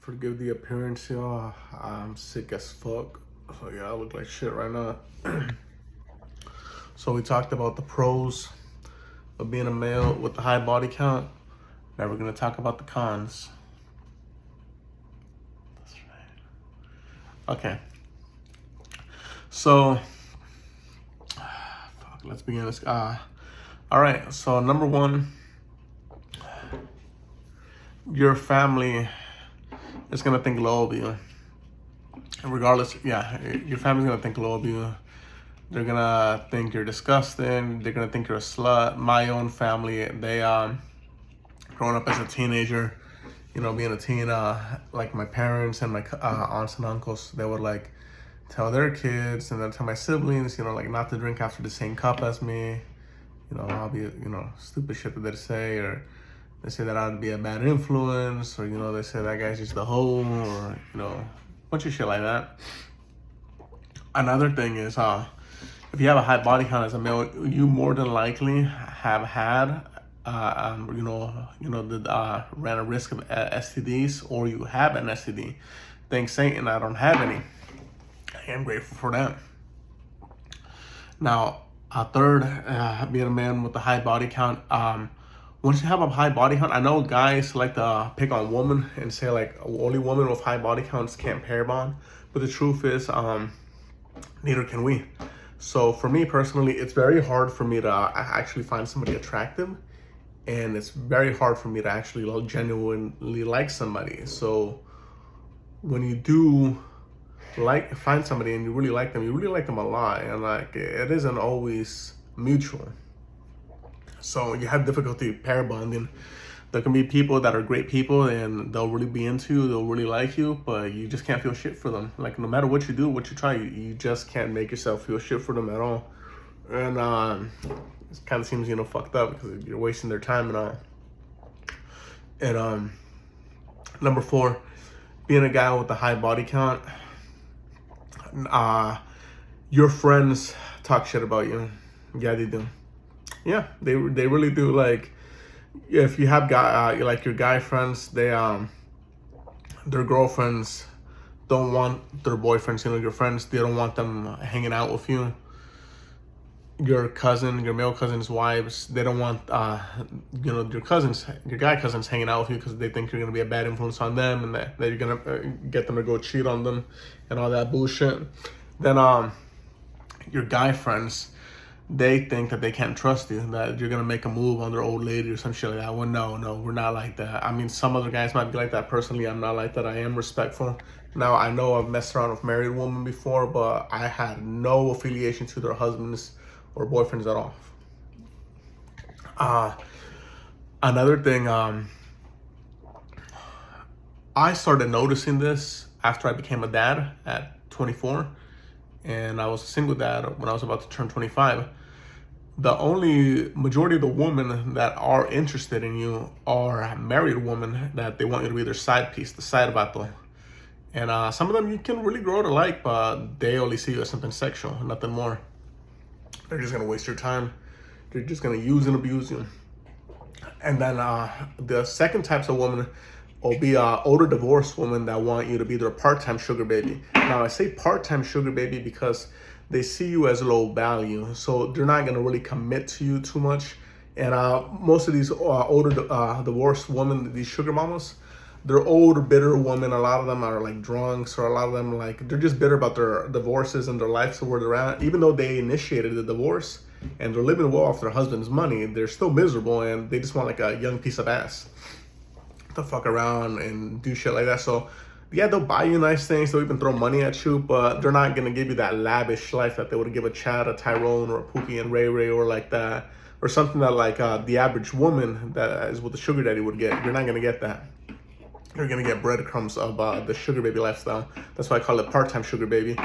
Forgive the appearance, y'all. I'm sick as fuck. So yeah, I look like shit right now. So we talked about the pros of being a male with a high body count. Now we're gonna talk about the cons. That's right. Okay. So, fuck, let's begin this. All right. So number one, your family is gonna think low of you. And regardless, yeah, your family's gonna think low of you. They're gonna think you're disgusting. They're gonna think you're a slut. My own family, they growing up as a teenager, being a teen, like my parents and my aunts and uncles, they would like tell their kids and then tell my siblings, like not to drink after the same cup as me. I'll be, stupid shit that they say, or they say that I'd be a bad influence, or they say that guy's just a hoe, or bunch of shit like that. Another thing is, if you have a high body count as a male, you more than likely have had, ran a risk of STDs, or you have an STD. Thanks Satan, I don't have any. I am grateful for that. Now, a third, being a man with a high body count. Once you have a high body count, I know guys like to pick on women and say like only women with high body counts can't pair bond, but the truth is, neither can we. So for me personally, it's very hard for me to actually find somebody attractive, and it's very hard for me to actually genuinely like somebody. So when you do find somebody and you really like them a lot, and like it isn't always mutual. So you have difficulty pair bonding. There can be people that are great people and they'll really be into you, they'll really like you, but you just can't feel shit for them. Like no matter what you do, what you try, you just can't make yourself feel shit for them at all. And it kind of seems, fucked up because you're wasting their time and all. And number four, being a guy with a high body count, your friends talk shit about you. Yeah, they do. Yeah, they really do. Like, if you have like your guy friends, they their girlfriends don't want their boyfriends, your friends, they don't want them hanging out with you. Your male cousins' wives, they don't want your guy cousins hanging out with you because they think you're gonna be a bad influence on them, and that you're gonna get them to go cheat on them and all that bullshit. Then your guy friends, they think that they can't trust you, that you're gonna make a move on their old lady or some shit like that. Well, no, we're not like that. I mean, some other guys might be like that. Personally, I'm not like that. I am respectful. Now, I know I've messed around with married women before, but I had no affiliation to their husbands or boyfriends at all. Another thing, I started noticing this after I became a dad at 24, and I was a single dad when I was about to turn 25. The only majority of the women that are interested in you are married women that they want you to be their side piece, the side vato. And some of them you can really grow to like, but they only see you as something sexual, nothing more. They're just gonna waste your time. They're just gonna use and abuse you. And then the second types of women will be older divorced women that want you to be their part-time sugar baby. Now, I say part-time sugar baby because they see you as low value, so they're not gonna really commit to you too much. And most of these older divorced women, these sugar mamas, they're old, bitter women. A lot of them are like drunks, or a lot of them they're just bitter about their divorces and their lives where they're at. Even though they initiated the divorce and they're living well off their husband's money, they're still miserable and they just want like a young piece of ass to fuck around and do shit like that. So yeah, they'll buy you nice things, they'll even throw money at you, but they're not gonna give you that lavish life that they would give a Chad, a Tyrone, or a Pookie and Ray Ray, or like that, or something that like the average woman that is what the sugar daddy would get. You're not gonna get that. You're gonna get breadcrumbs of the sugar baby lifestyle. That's why I call it part-time sugar baby.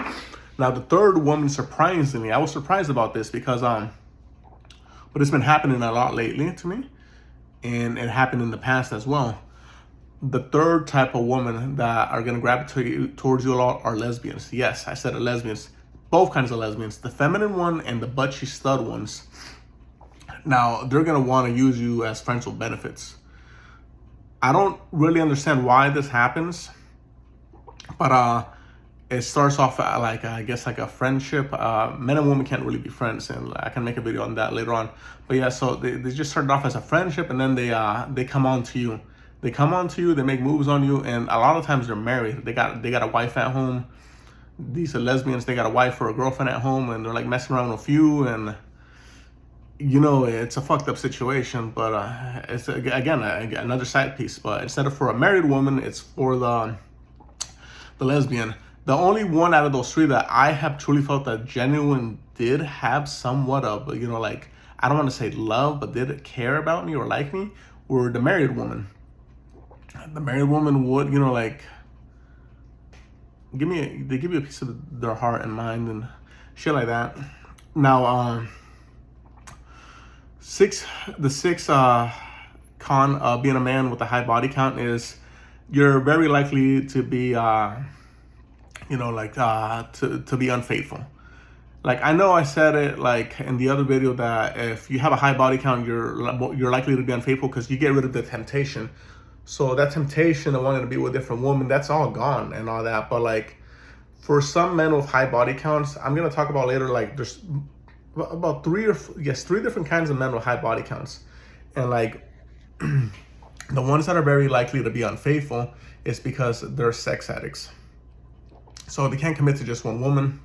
Now, the third woman, surprisingly, I was surprised about this because but it's been happening a lot lately to me, and it happened in the past as well. The third type of woman that are gonna gravitate towards you a lot are lesbians. Yes, I said lesbians. Both kinds of lesbians. The feminine one and the butchy stud ones. Now, they're gonna wanna use you as friends with benefits. I don't really understand why this happens. But it starts off like I guess like a friendship. Men and women can't really be friends, and I can make a video on that later on. But yeah, so they just started off as a friendship, and then they come on to you. They come on to you. They make moves on you, and a lot of times they're married. They got a wife at home. These are lesbians. They got a wife or a girlfriend at home, and they're like messing around with you, and you know it's a fucked up situation. But it's again another side piece. But instead of for a married woman, it's for the lesbian. The only one out of those three that I have truly felt that genuine did have somewhat of, you know, like, I don't want to say love, but did care about me or like me, were the married woman. The married woman would, you know, like, they give you a piece of their heart and mind and shit like that. Now, the sixth con of being a man with a high body count is you're very likely to be, you know, like to be unfaithful. Like, I know I said it like in the other video that if you have a high body count, you're likely to be unfaithful because you get rid of the temptation. So that temptation of wanting to be with a different woman, that's all gone and all that. But like for some men with high body counts, I'm gonna talk about later. Like there's about three different kinds of men with high body counts, and like the ones that are very likely to be unfaithful is because they're sex addicts. So they can't commit to just one woman.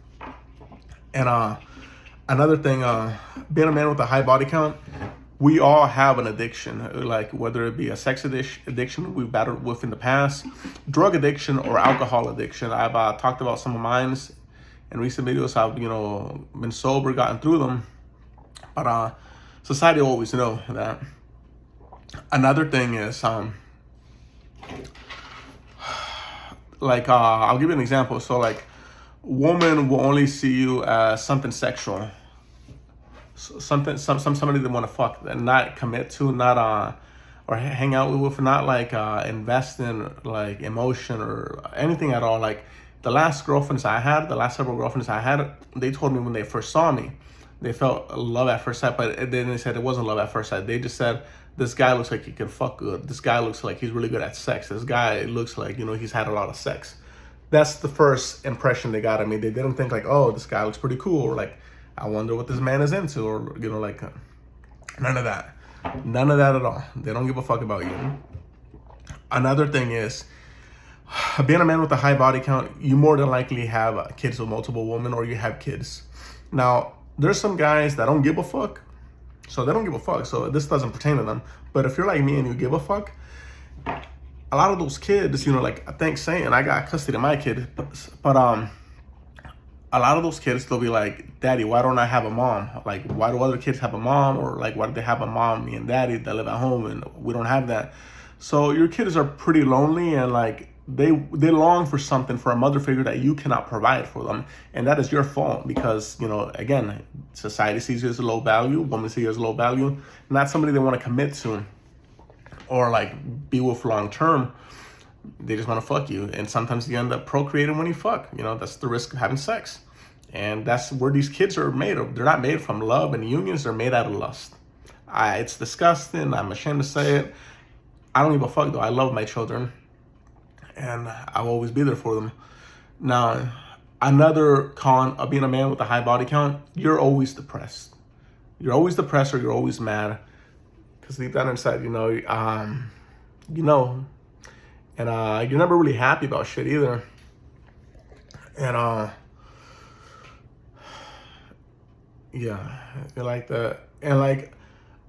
And another thing, being a man with a high body count, we all have an addiction, like whether it be a sex addiction we've battled with in the past, drug addiction, or alcohol addiction. I've talked about some of mine in recent videos. I've, you know, been sober, gotten through them. But society will always know that. Another thing is, like, I'll give you an example. So like, woman will only see you as something sexual, somebody they want to fuck and not commit to, not or hang out with, not like invest in like emotion or anything at all. Like the last several girlfriends I had, they told me when they first saw me, they felt love at first sight, but then they said it wasn't love at first sight. They just said, this guy looks like he can fuck good. This guy looks like he's really good at sex. This guy looks like, you know, he's had a lot of sex. That's the first impression they got of me. They didn't think like, oh, this guy looks pretty cool, or like, I wonder what this man is into, or, you know, like, none of that. None of that at all. They don't give a fuck about you. Another thing is, being a man with a high body count, you more than likely have kids with multiple women, or you have kids. Now, there's some guys that don't give a fuck, so they don't give a fuck, so this doesn't pertain to them. But if you're like me and you give a fuck, a lot of those kids, you know, like, thanks Satan, I got custody of my kid, but a lot of those kids, they'll be like, Daddy, why don't I have a mom? Like, why do other kids have a mom? Or like, why do they have a mom, me and daddy, that live at home, and we don't have that? So your kids are pretty lonely, and like, they long for something, for a mother figure that you cannot provide for them. And that is your fault, because, you know, again, society sees you as low value, women see you as low value, not somebody they want to commit to or like be with long term. They just want to fuck you. And sometimes you end up procreating when you fuck. You know, that's the risk of having sex. And that's where these kids are made of. They're not made from love and unions. They're made out of lust. It's disgusting. I'm ashamed to say it. I don't give a fuck though. I love my children, and I'll always be there for them. Now, another con of being a man with a high body count, you're always depressed. You're always depressed, or you're always mad. Because deep down inside, you know, and you're never really happy about shit either. And yeah, like that. And like,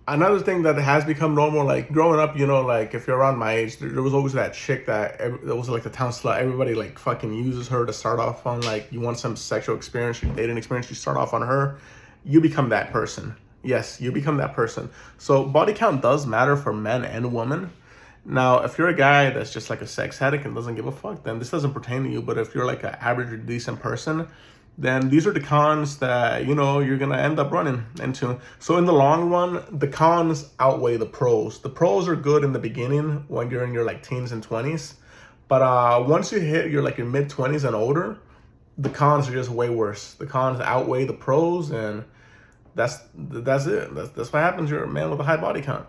another thing that has become normal, like growing up, you know, like if you're around my age, there was always that chick that was like the town slut. Everybody like fucking uses her to start off on. Like, you want some sexual experience, your dating experience, you start off on her, you become that person. Yes, you become that person. So body count does matter for men and women. Now, if you're a guy that's just like a sex addict and doesn't give a fuck, then this doesn't pertain to you. But if you're like an average or decent person, then these are the cons that, you know, you're going to end up running into. So in the long run, the cons outweigh the pros. The pros are good in the beginning when you're in your like teens and 20s. But once you hit your like your mid 20s and older, the cons are just way worse. The cons outweigh the pros, and that's it. That's what happens. You're a man with a high body count.